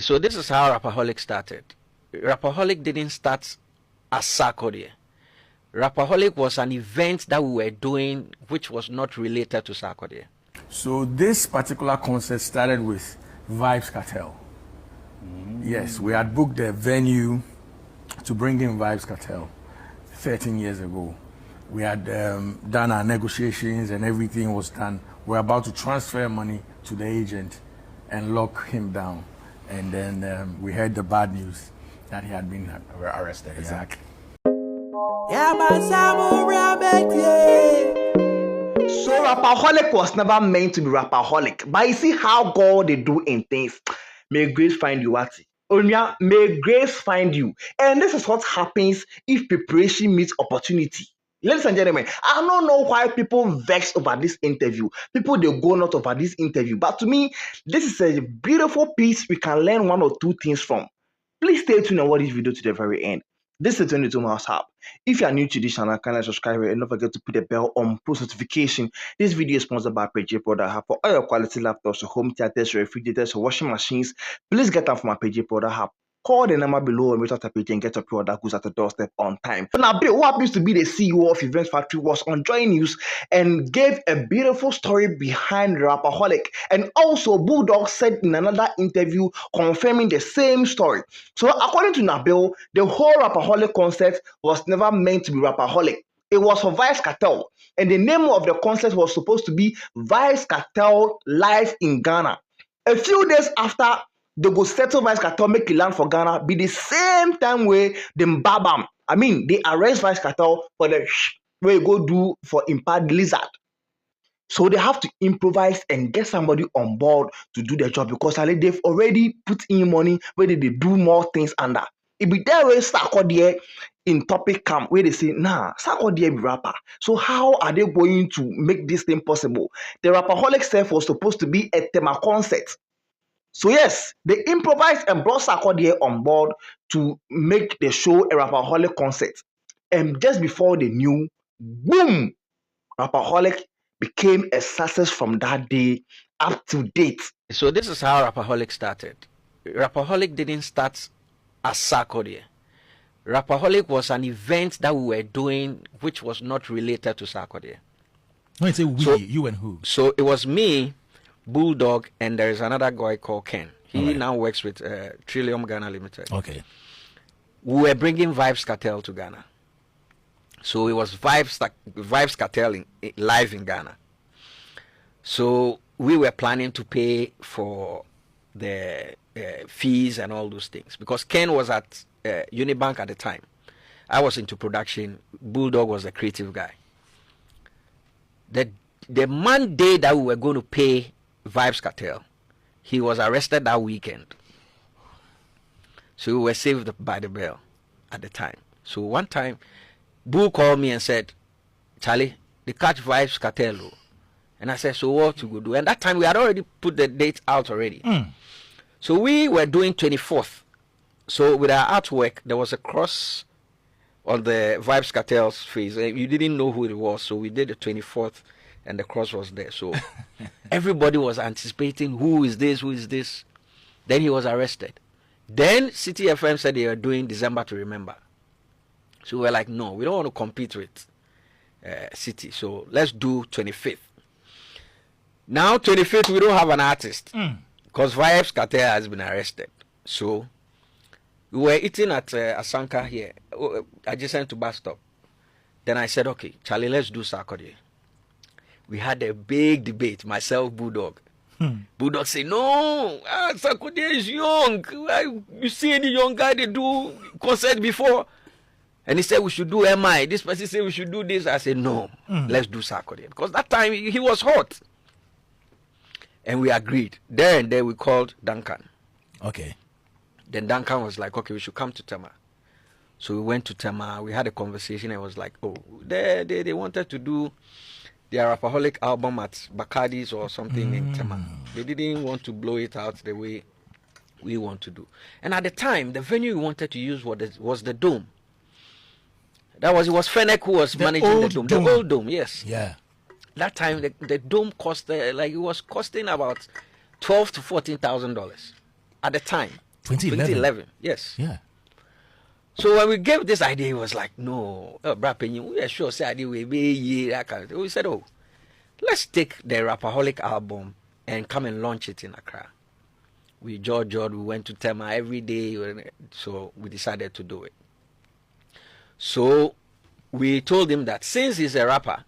So this is how Rapperholic started. Rapperholic didn't start as Sarkodie. Rapperholic was an event that we were doing which was not related to Sarkodie. So this particular concert started with Vybz Kartel. Yes, we had booked the venue to bring in Vybz Kartel 13 years ago. We had done our negotiations and everything was done. We're about to transfer money to the agent and lock him down. And then we heard the bad news that he had been arrested. Exactly. Yeah, man, so Rapperholic was never meant to be Rapperholic. But you see how God they do in things. May grace find you, Wati. Onya, may grace find you. And this is what happens if preparation meets opportunity. Ladies and gentlemen, I don't know why people vex over this interview. People, they go not over this interview. But to me, this is a beautiful piece we can learn one or two things from. Please stay tuned and watch this video to the very end. This is 22 Miles Hub. If you are new to this channel, kindly subscribe and don't forget to put the bell on post notification. This video is sponsored by PG Product Hub for all your quality laptops, home theaters, refrigerators, washing machines. Please get them from my PG Product Hub. Call the number below and reach out to page and get your product goods at the doorstep on time. So now, Bill, who happens to be the CEO of Event Factory, was on Joy News and gave a beautiful story behind Rapperholic. And also, Bulldog said in another interview confirming the same story. So according to Nabil, the whole Rapperholic concept was never meant to be Rapperholic. It was for Vybz Kartel. And the name of the concert was supposed to be Vybz Kartel Live in Ghana. A few days after, they go settle Vybz Kartel, make it land for Ghana, be the same time where they babam. I mean, they arrest Vybz Kartel for the where you go do for Impact Lizard. So they have to improvise and get somebody on board to do their job because they've already put in money where they do more things under. It be there where Sarkodie in topic camp where they say, nah, Sarkodie be rapper. So how are they going to make this thing possible? The Rapperholic self was supposed to be a thema concert. So yes, they improvised and brought Sarkodie on board to make the show a Rapperholic concert. And just before they knew, boom, Rapperholic became a success from that day up to date. So this is how Rapperholic started. Rapperholic didn't start as Sarkodie. Rapperholic was an event that we were doing which was not related to Sarkodie. When you say we, so, you and who? So it was me, Bulldog, and there is another guy called Ken. He now works with Trillium Ghana Limited. Okay. We were bringing Vybz Kartel to Ghana. So it was Vybz Kartel live in Ghana. So we were planning to pay for the fees and all those things because Ken was at Unibank at the time. I was into production. Bulldog was the creative guy. The Monday that we were going to pay Vybz Kartel, he was arrested that weekend. So we were saved by the bell at the time. So one time, Bull called me and said, Charlie, they catch Vybz Kartel. And I said, so what to go do? And that time we had already put the date out already. So we were doing 24th. So with our artwork, there was a cross on the Vybz Kartel's face. You didn't know who it was. So we did the 24th and the cross was there. So everybody was anticipating, who is this, who is this? Then he was arrested. Then City FM said they were doing December to Remember. So we were like, no, we don't want to compete with City. So let's do 25th. Now 25th, we don't have an artist because Vybz Kartel has been arrested. So we were eating at Asanka here, adjacent to bus stop. Then I said, okay, Charlie, let's do Sarkodie. We had a big debate, myself, Bulldog. Bulldog said, no, Sarkodie is young. You see any young guy they do concert before? And he said, we should do MI. This person said, we should do this. I said, no, let's do Sarkodie. Because that time, he was hot. And we agreed. There and there, we called Duncan. Okay. Then Duncan was like, okay, we should come to Tema. So we went to Tema. We had a conversation. And it was like, oh, they wanted to do their Rapperholic album at Bacardi's or something in Tema. They didn't want to blow it out the way we want to do. And at the time, the venue we wanted to use was the Dome. It was Fennec who was managing the Dome. The old Dome, yes. Yeah. That time the Dome cost it was costing about $12,000 to $14,000 at the time. 2011. Yes. Yeah. So when we gave this idea, he was like, no, we are sure say idea we be that kind of thing. We said, oh, let's take the Rapperholic album and come and launch it in Accra. We George, we went to Tema every day, so we decided to do it. So we told him that since he's a rapper,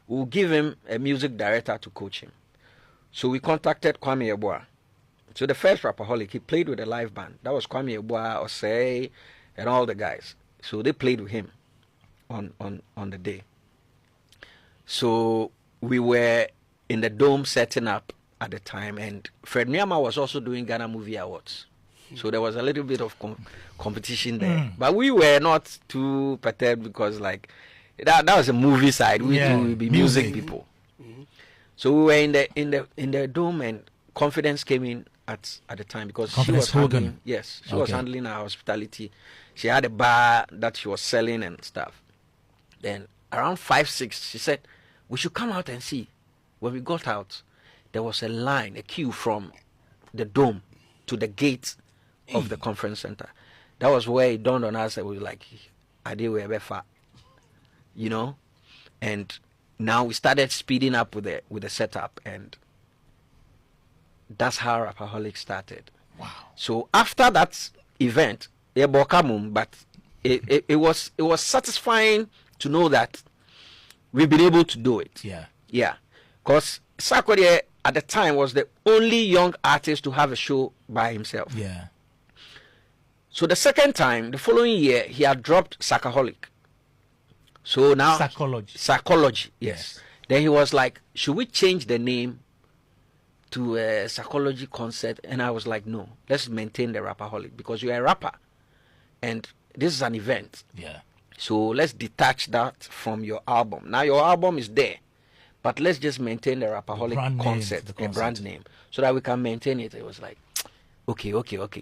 we'll give him a music director to coach him. So we contacted Kwame Yeboah. So the first Rapperholic, he played with a live band. That was Kwame Yeboah, Osei, and all the guys. So they played with him on the day. So we were in the dome setting up at the time, and Fred Miyama was also doing Ghana Movie Awards. So there was a little bit of competition there. But we were not too perturbed because like that was a movie side. We would be music people. So we were in the dome, and Confidence came in at the time because Confidence she was handling, she was handling our hospitality. She had a bar that she was selling and stuff. Then around 5-6, she said, we should come out and see. When we got out, there was a line, a queue from the dome to the gate of the conference center. That was where it dawned on us that we were like, I did we far, you know? And now we started speeding up with the setup, and that's how Rapperholic started. Wow. So after that event, but it was satisfying to know that we've been able to do it. Yeah. Yeah. Because Sarkodie at the time was the only young artist to have a show by himself. Yeah. So the second time, the following year, he had dropped Sarkodie. So now Sarkodie, yes. Then he was like, should we change the name to a Sarkodie concert? And I was like, no, let's maintain the Rapperholic because you're a rapper and this is an event. Yeah. So let's detach that from your album. Now your album is there, but let's just maintain the Rapperholic concept, a brand name, so that we can maintain it. It was like, okay,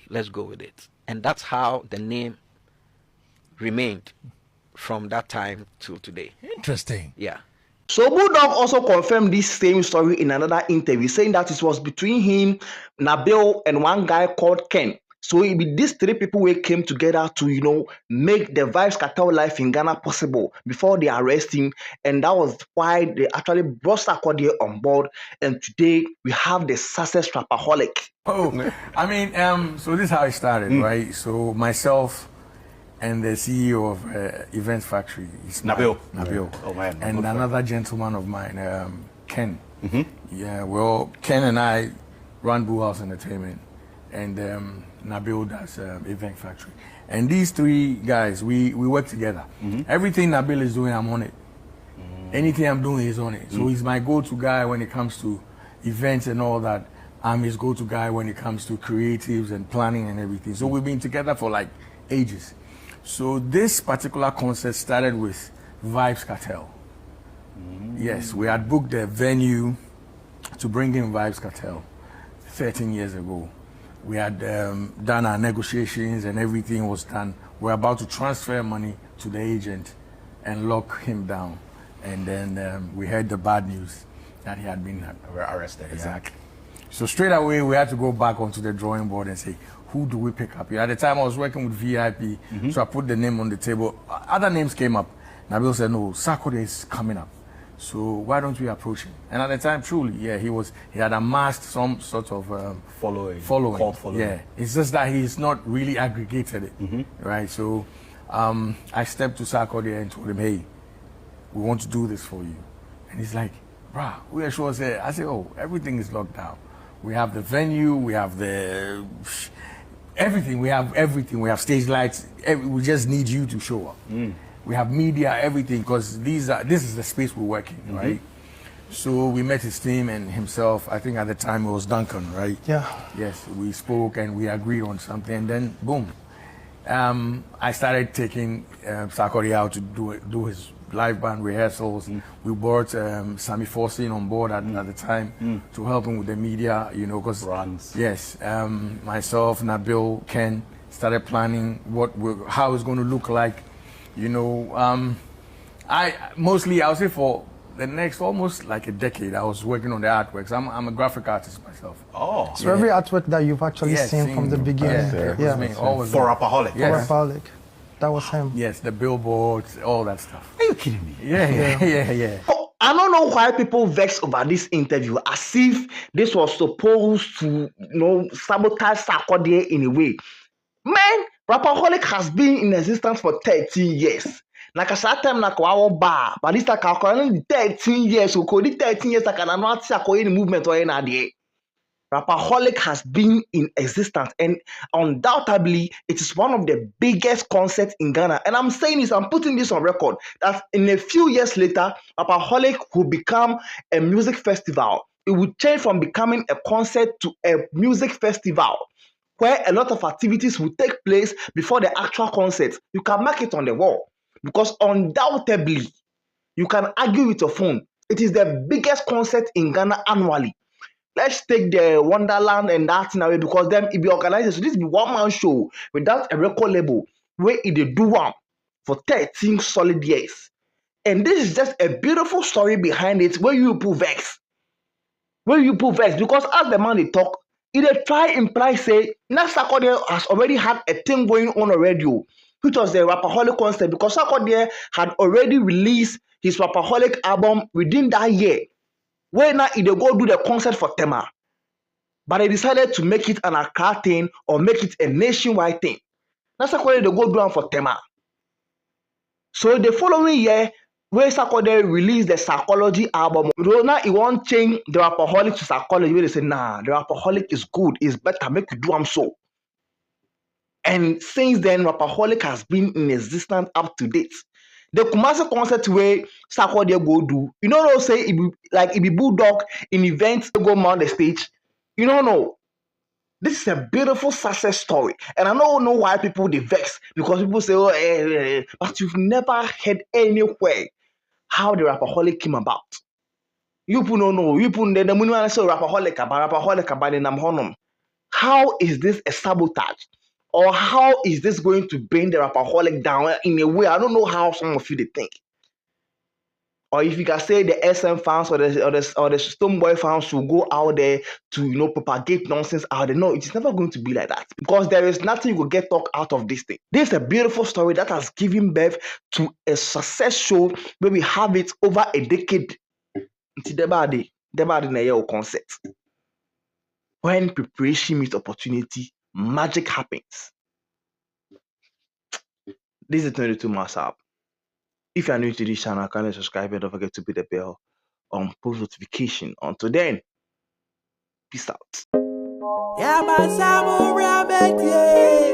let's go with it. And that's how the name remained from that time to today. Interesting. Yeah. So Bulldog also confirmed this same story in another interview, saying that it was between him, Nabil, and one guy called Ken. So it be these three people who came together to, make the Vybz Kartel life in Ghana possible before they arrest him. And that was why they actually brought Sarkodie on board. And today we have the success Rapperholic. Oh, I mean, so this is how it started, right? So myself and the CEO of Event Factory, Nabil. Oh man. And another gentleman of mine, Ken. Yeah, well, Ken and I run Boo House Entertainment, and Nabil does Event Factory. And these three guys, we work together. Everything Nabil is doing, I'm on it. Anything I'm doing, he's on it. So he's my go-to guy when it comes to events and all that. I'm his go-to guy when it comes to creatives and planning and everything. So we've been together for like ages. So this particular concert started with Vybz Kartel. Yes, we had booked a venue to bring in Vybz Kartel 13 years ago. We had done our negotiations and everything was done. We're about to transfer money to the agent and lock him down. And then we heard the bad news that he had been arrested. Exactly. So straight away, we had to go back onto the drawing board and say, who do we pick up? At the time, I was working with VIP, so I put the name on the table. Other names came up. Nabil said, no, Sarkodie is coming up. So why don't we approach him? And at the time, truly, yeah, he had amassed some sort of following. Cult following. Yeah, it's just that he's not really aggregated it, right? So I stepped to Sarkodie and told him, hey, we want to do this for you. And he's like, bruh, we are sure. I said, oh, everything is locked down. We have the venue, we have everything. We have everything. We have stage lights. We just need you to show up. We have media, everything, because this is the space we're working, right? So we met his team and himself. I think at the time it was Duncan, right? Yeah. Yes, we spoke and we agreed on something, and then boom. I started taking Sarkodie out to do his live band rehearsals. We brought Sammy Forsin on board at the time to help him with the media, because yes, myself, Nabil, Ken started planning how it's going to look like. I would say for the next almost like a decade, I was working on the artworks. I'm a graphic artist myself. Oh. So every artwork that you've actually seen from the beginning, it was me, always For me. Rapperholic. for Yes. Rapperholic, that was him. Yes, the billboards, all that stuff. Are you kidding me? Yeah. Oh, I don't know why people vex over this interview, as if this was supposed to, sabotage Sarkodie in a way. Man, Rapperholic has been in existence for 13 years. Like a short time, like our bar, but this like only 13 years. So, 13 years, I can not see a movement or any. Rapperholic has been in existence, and undoubtedly, it is one of the biggest concerts in Ghana. And I'm saying this, I'm putting this on record, that in a few years later, Rapperholic will become a music festival. It will change from becoming a concert to a music festival, where a lot of activities will take place before the actual concert. You can mark it on the wall, because undoubtedly, you can argue with your phone. It is the biggest concert in Ghana annually. Let's take the Wonderland and that thing away, because then it be organized. So this be one man show without a record label where it dey do one for 13 solid years. And this is just a beautiful story behind it where you put vex. Because as the man they talk, it try imply say now Sarkodie has already had a thing going on already, which was the Rapperholic concert, because Sarkodie had already released his Rapperholic album within that year. Where now they go do the concert for Tema, but they decided to make it an Accra thing or make it a nationwide thing. That's why they go do one for Tema. So the following year, where Sarkodie released the Sarkodie album, now he won't change the Rapperholic to Sarkodie. Where they say, nah, the Rapperholic is good, it's better, make you do them so. And since then, Rapperholic has been in existence up to date. The Kumasi concert where Sarkodie go do, say it be Bulldog in events go mount the stage. No. This is a beautiful success story, and I don't know why people they vex, because people say, but you've never heard anywhere how the Rapperholic came about. You people don't know. You people the money say Rapperholic about the Namhonum. How is this a sabotage? Or how is this going to bring the Rapperholic down in a way? I don't know how some of you they think. Or if you can say the SM fans or the Stoneboy fans will go out there to propagate nonsense out there. No, it is never going to be like that, because there is nothing you will get talk out of this thing. This is a beautiful story that has given birth to a success show where we have it over a decade. Debade na year concept. When preparation meets opportunity, magic happens. This is 22 Mass App. If you are new to this channel, kindly subscribe and don't forget to hit the bell on post notification. Until then, peace out. Yeah, man, Samu Rabbit, yeah.